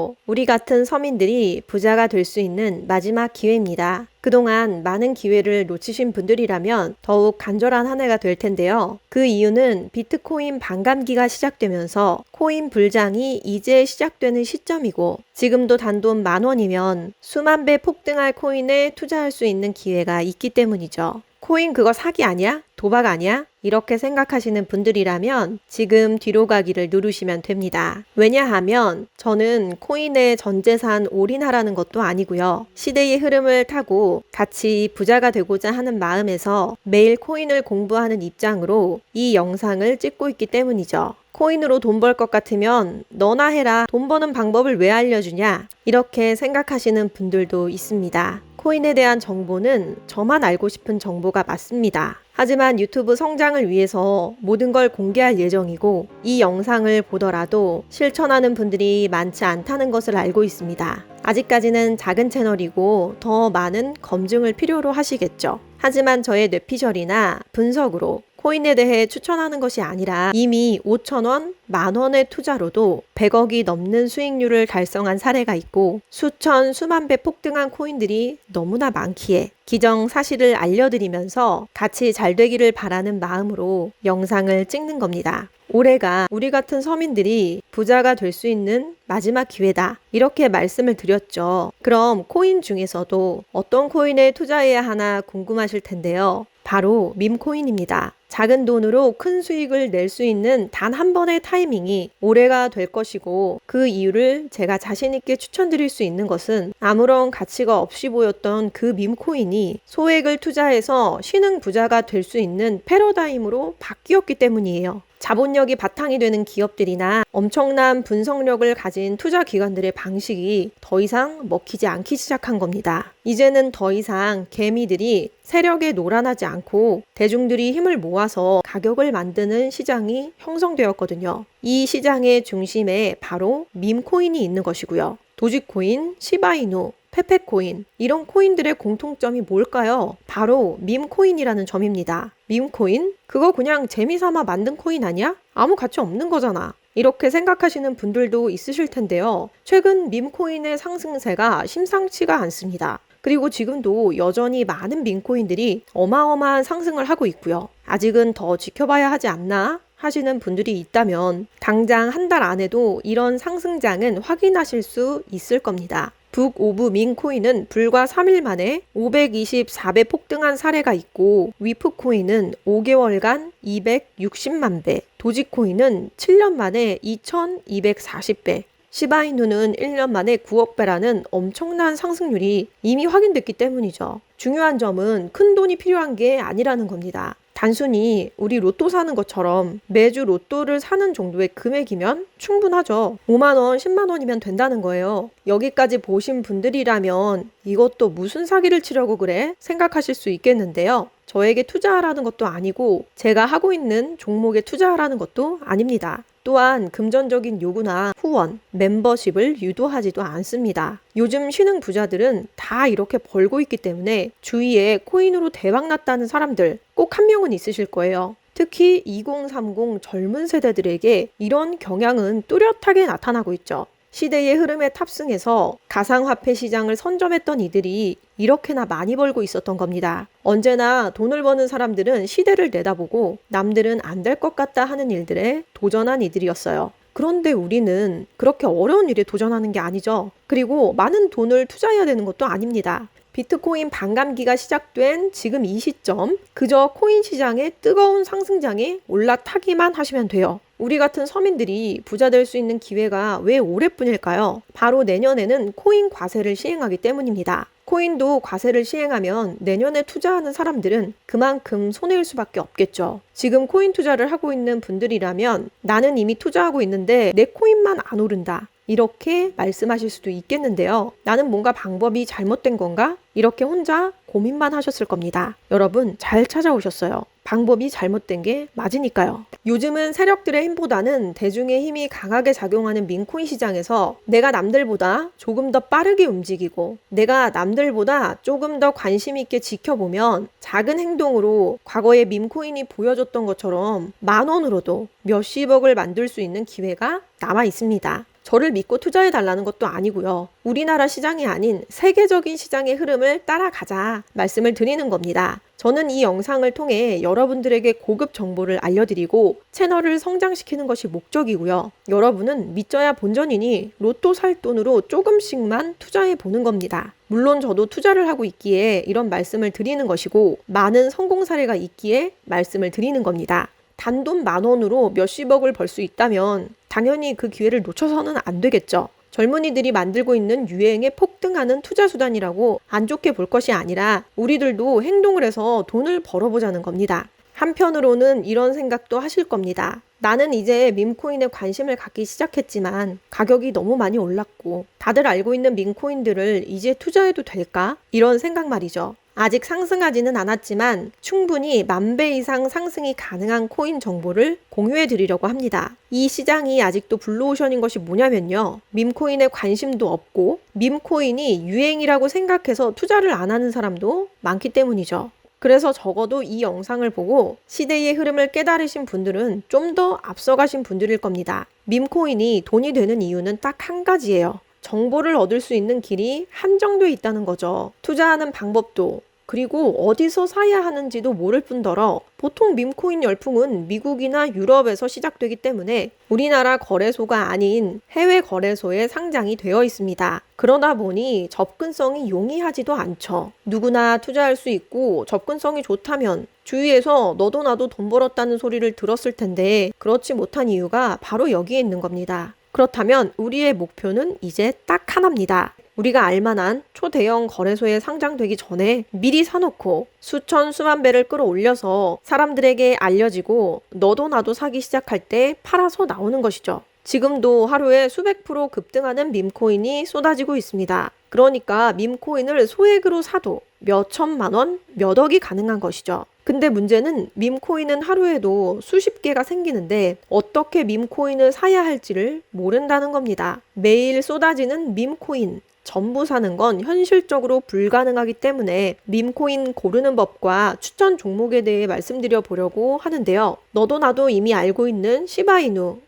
바로 우리 같은 서민들이 부자가 될 수 있는 마지막 기회입니다. 그동안 많은 기회를 놓치신 분들이라면 더욱 간절한 한 해가 될 텐데요. 그 이유는 비트코인 반감기가 시작되면서 코인 불장이 이제 시작되는 시점이고, 지금도 단돈 10,000원이면 수만 배 폭등할 코인에 투자할 수 있는 기회가 있기 때문이죠. 코인 그거 사기 아니야? 도박 아니야? 이렇게 생각하시는 분들이라면 지금 뒤로 가기를 누르시면 됩니다. 왜냐하면 저는 코인에 전 재산 올인하라는 것도 아니고요. 시대의 흐름을 타고 같이 부자가 되고자 하는 마음에서 매일 코인을 공부하는 입장으로 이 영상을 찍고 있기 때문이죠. 코인으로 돈 벌 것 같으면 너나 해라. 돈 버는 방법을 왜 알려주냐? 이렇게 생각하시는 분들도 있습니다. 코인에 대한 정보는 저만 알고 싶은 정보가 맞습니다. 하지만 유튜브 성장을 위해서 모든 걸 공개할 예정이고, 이 영상을 보더라도 실천하는 분들이 많지 않다는 것을 알고 있습니다. 아직까지는 작은 채널이고 더 많은 검증을 필요로 하시겠죠. 하지만 저의 뇌피셜이나 분석으로 코인에 대해 추천하는 것이 아니라 이미 5,000원, 10,000원의 투자로도 100억이 넘는 수익률을 달성한 사례가 있고, 수천, 수만 배 폭등한 코인들이 너무나 많기에 기정사실을 알려드리면서 같이 잘 되기를 바라는 마음으로 영상을 찍는 겁니다. 올해가 우리 같은 서민들이 부자가 될 수 있는 마지막 기회다, 이렇게 말씀을 드렸죠. 그럼 코인 중에서도 어떤 코인에 투자해야 하나 궁금하실 텐데요. 바로 밈코인입니다. 작은 돈으로 큰 수익을 낼 수 있는 단 한 번의 타이밍이 올해가 될 것이고, 그 이유를 제가 자신 있게 추천드릴 수 있는 것은 아무런 가치가 없이 보였던 그 밈코인이 소액을 투자해서 신흥 부자가 될 수 있는 패러다임으로 바뀌었기 때문이에요. 자본력이 바탕이 되는 기업들이나 엄청난 분석력을 가진 투자 기관들의 방식이 더 이상 먹히지 않기 시작한 겁니다. 이제는 더 이상 개미들이 세력에 노란하지 않고 대중들이 힘을 모아서 가격을 만드는 시장이 형성되었거든요. 이 시장의 중심에 바로 밈코인이 있는 것이고요. 도지코인, 시바이누, 페페코인, 이런 코인들의 공통점이 뭘까요? 바로 밈코인이라는 점입니다. 밈코인? 그거 그냥 재미삼아 만든 코인 아니야? 아무 가치 없는 거잖아. 이렇게 생각하시는 분들도 있으실 텐데요. 최근 밈코인의 상승세가 심상치가 않습니다. 그리고 지금도 여전히 많은 밈코인들이 어마어마한 상승을 하고 있고요. 아직은 더 지켜봐야 하지 않나 하시는 분들이 있다면 당장 한 달 안에도 이런 상승장은 확인하실 수 있을 겁니다. 북 오브 밈코인은 불과 3일 만에 524배 폭등한 사례가 있고, 위프코인은 5개월간 260만 배, 도지코인은 7년 만에 2240배, 시바이누는 1년 만에 9억 배라는 엄청난 상승률이 이미 확인됐기 때문이죠. 중요한 점은 큰 돈이 필요한 게 아니라는 겁니다. 단순히 우리 로또 사는 것처럼 매주 로또를 사는 정도의 금액이면 충분하죠. 5만원, 10만원이면 된다는 거예요. 여기까지 보신 분들이라면 이것도 무슨 사기를 치려고 그래? 생각하실 수 있겠는데요. 저에게 투자하라는 것도 아니고 제가 하고 있는 종목에 투자하라는 것도 아닙니다. 또한 금전적인 요구나 후원, 멤버십을 유도하지도 않습니다. 요즘 신흥 부자들은 다 이렇게 벌고 있기 때문에 주위에 코인으로 대박났다는 사람들 꼭 한 명은 있으실 거예요. 특히 2030 젊은 세대들에게 이런 경향은 뚜렷하게 나타나고 있죠. 시대의 흐름에 탑승해서 가상화폐 시장을 선점했던 이들이 이렇게나 많이 벌고 있었던 겁니다. 언제나 돈을 버는 사람들은 시대를 내다보고 남들은 안 될 것 같다 하는 일들에 도전한 이들이었어요. 그런데 우리는 그렇게 어려운 일에 도전하는 게 아니죠. 그리고 많은 돈을 투자해야 되는 것도 아닙니다. 비트코인 반감기가 시작된 지금 이 시점, 그저 코인 시장의 뜨거운 상승장에 올라타기만 하시면 돼요. 우리 같은 서민들이 부자 될 수 있는 기회가 왜 올해뿐일까요? 바로 내년에는 코인 과세를 시행하기 때문입니다. 코인도 과세를 시행하면 내년에 투자하는 사람들은 그만큼 손해일 수밖에 없겠죠. 지금 코인 투자를 하고 있는 분들이라면 나는 이미 투자하고 있는데 내 코인만 안 오른다, 이렇게 말씀하실 수도 있겠는데요. 나는 뭔가 방법이 잘못된 건가? 이렇게 혼자 고민만 하셨을 겁니다. 여러분, 잘 찾아오셨어요. 방법이 잘못된 게 맞으니까요. 요즘은 세력들의 힘보다는 대중의 힘이 강하게 작용하는 밈코인 시장에서 내가 남들보다 조금 더 빠르게 움직이고 내가 남들보다 조금 더 관심 있게 지켜보면 작은 행동으로 과거의 밈코인이 보여줬던 것처럼 10,000원으로도 몇십억을 만들 수 있는 기회가 남아 있습니다. 저를 믿고 투자해달라는 것도 아니고요. 우리나라 시장이 아닌 세계적인 시장의 흐름을 따라가자 말씀을 드리는 겁니다. 저는 이 영상을 통해 여러분들에게 고급 정보를 알려드리고 채널을 성장시키는 것이 목적이고요. 여러분은 믿져야 본전이니 로또 살 돈으로 조금씩만 투자해 보는 겁니다. 물론 저도 투자를 하고 있기에 이런 말씀을 드리는 것이고 많은 성공 사례가 있기에 말씀을 드리는 겁니다. 단돈 10,000원으로 몇십억을 벌 수 있다면 당연히 그 기회를 놓쳐서는 안 되겠죠. 젊은이들이 만들고 있는 유행에 폭등하는 투자 수단이라고 안 좋게 볼 것이 아니라 우리들도 행동을 해서 돈을 벌어보자는 겁니다. 한편으로는 이런 생각도 하실 겁니다. 나는 이제 밈코인에 관심을 갖기 시작했지만 가격이 너무 많이 올랐고 다들 알고 있는 밈코인들을 이제 투자해도 될까? 이런 생각 말이죠. 아직 상승하지는 않았지만 충분히 10,000배 이상 상승이 가능한 코인 정보를 공유해 드리려고 합니다. 이 시장이 아직도 블루오션인 것이 뭐냐면요. 밈코인에 관심도 없고 밈코인이 유행이라고 생각해서 투자를 안 하는 사람도 많기 때문이죠. 그래서 적어도 이 영상을 보고 시대의 흐름을 깨달으신 분들은 좀 더 앞서가신 분들일 겁니다. 밈코인이 돈이 되는 이유는 딱 한 가지예요. 정보를 얻을 수 있는 길이 한정돼 있다는 거죠. 투자하는 방법도 그리고 어디서 사야 하는지도 모를 뿐더러 보통 밈코인 열풍은 미국이나 유럽에서 시작되기 때문에 우리나라 거래소가 아닌 해외 거래소에 상장이 되어 있습니다. 그러다 보니 접근성이 용이하지도 않죠. 누구나 투자할 수 있고 접근성이 좋다면 주위에서 너도 나도 돈 벌었다는 소리를 들었을 텐데 그렇지 못한 이유가 바로 여기에 있는 겁니다. 그렇다면 우리의 목표는 이제 딱 하나입니다. 우리가 알만한 초대형 거래소에 상장되기 전에 미리 사놓고 수천 수만 배를 끌어올려서 사람들에게 알려지고 너도 나도 사기 시작할 때 팔아서 나오는 것이죠. 지금도 하루에 수백 프로 급등하는 밈코인이 쏟아지고 있습니다. 그러니까 밈코인을 소액으로 사도 몇 천만 원, 몇 억이 가능한 것이죠. 근데 문제는 밈코인은 하루에도 수십 개가 생기는데 어떻게 밈코인을 사야 할지를 모른다는 겁니다. 매일 쏟아지는 밈코인 전부 사는 건 현실적으로 불가능하기 때문에 밈코인 고르는 법과 추천 종목에 대해 말씀드려 보려고 하는데요. 너도 나도 이미 알고 있는 시바이누,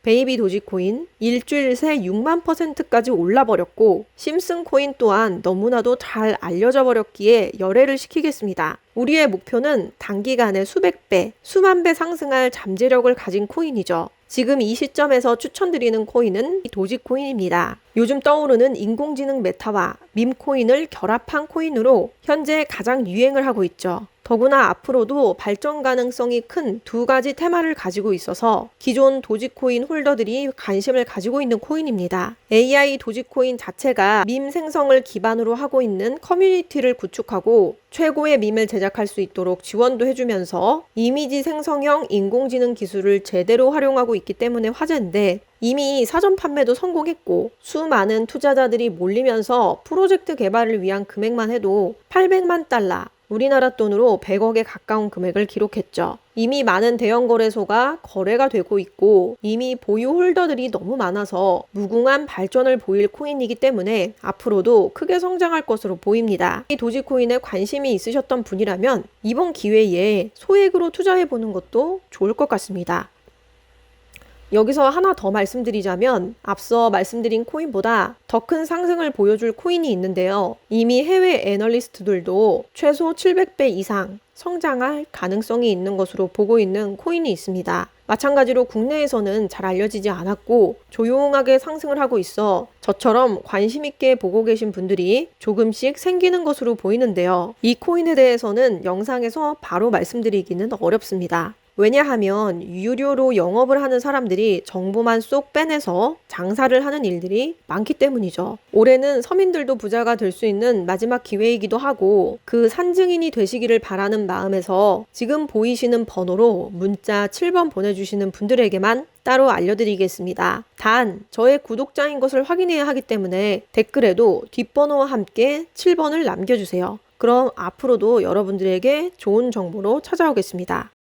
베이비 도지코인 일주일 새 60,000%까지 올라버렸고 심슨코인 또한 너무나도 잘 알려져 버렸기에 열애를 시키겠습니다. 우리의 목표는 단기간에 수백 배, 수만 배 상승할 잠재력을 가진 코인이죠. 지금 이 시점에서 추천드리는 코인은 도지코인입니다. 요즘 떠오르는 인공지능 메타와 밈코인을 결합한 코인으로 현재 가장 유행을 하고 있죠. 더구나 앞으로도 발전 가능성이 큰 두 가지 테마를 가지고 있어서 기존 도지코인 홀더들이 관심을 가지고 있는 코인입니다. AI 도지코인 자체가 밈 생성을 기반으로 하고 있는 커뮤니티를 구축하고 최고의 밈을 제작할 수 있도록 지원도 해주면서 이미지 생성형 인공지능 기술을 제대로 활용하고 있기 때문에 화제인데 이미 사전 판매도 성공했고 수많은 투자자들이 몰리면서 프로젝트 개발을 위한 금액만 해도 800만 달러, 우리나라 돈으로 100억에 가까운 금액을 기록했죠. 이미 많은 대형 거래소가 거래가 되고 있고 이미 보유 홀더들이 너무 많아서 무궁한 발전을 보일 코인이기 때문에 앞으로도 크게 성장할 것으로 보입니다. 이 도지코인에 관심이 있으셨던 분이라면 이번 기회에 소액으로 투자해보는 것도 좋을 것 같습니다. 여기서 하나 더 말씀드리자면 앞서 말씀드린 코인보다 더 큰 상승을 보여줄 코인이 있는데요. 이미 해외 애널리스트들도 최소 700배 이상 성장할 가능성이 있는 것으로 보고 있는 코인이 있습니다. 마찬가지로 국내에서는 잘 알려지지 않았고 조용하게 상승을 하고 있어 저처럼 관심 있게 보고 계신 분들이 조금씩 생기는 것으로 보이는데요. 이 코인에 대해서는 영상에서 바로 말씀드리기는 어렵습니다. 왜냐하면 유료로 영업을 하는 사람들이 정보만 쏙 빼내서 장사를 하는 일들이 많기 때문이죠. 올해는 서민들도 부자가 될 수 있는 마지막 기회이기도 하고 그 산증인이 되시기를 바라는 마음에서 지금 보이시는 번호로 문자 7번 보내주시는 분들에게만 따로 알려드리겠습니다. 단 저의 구독자인 것을 확인해야 하기 때문에 댓글에도 뒷번호와 함께 7번을 남겨주세요. 그럼 앞으로도 여러분들에게 좋은 정보로 찾아오겠습니다.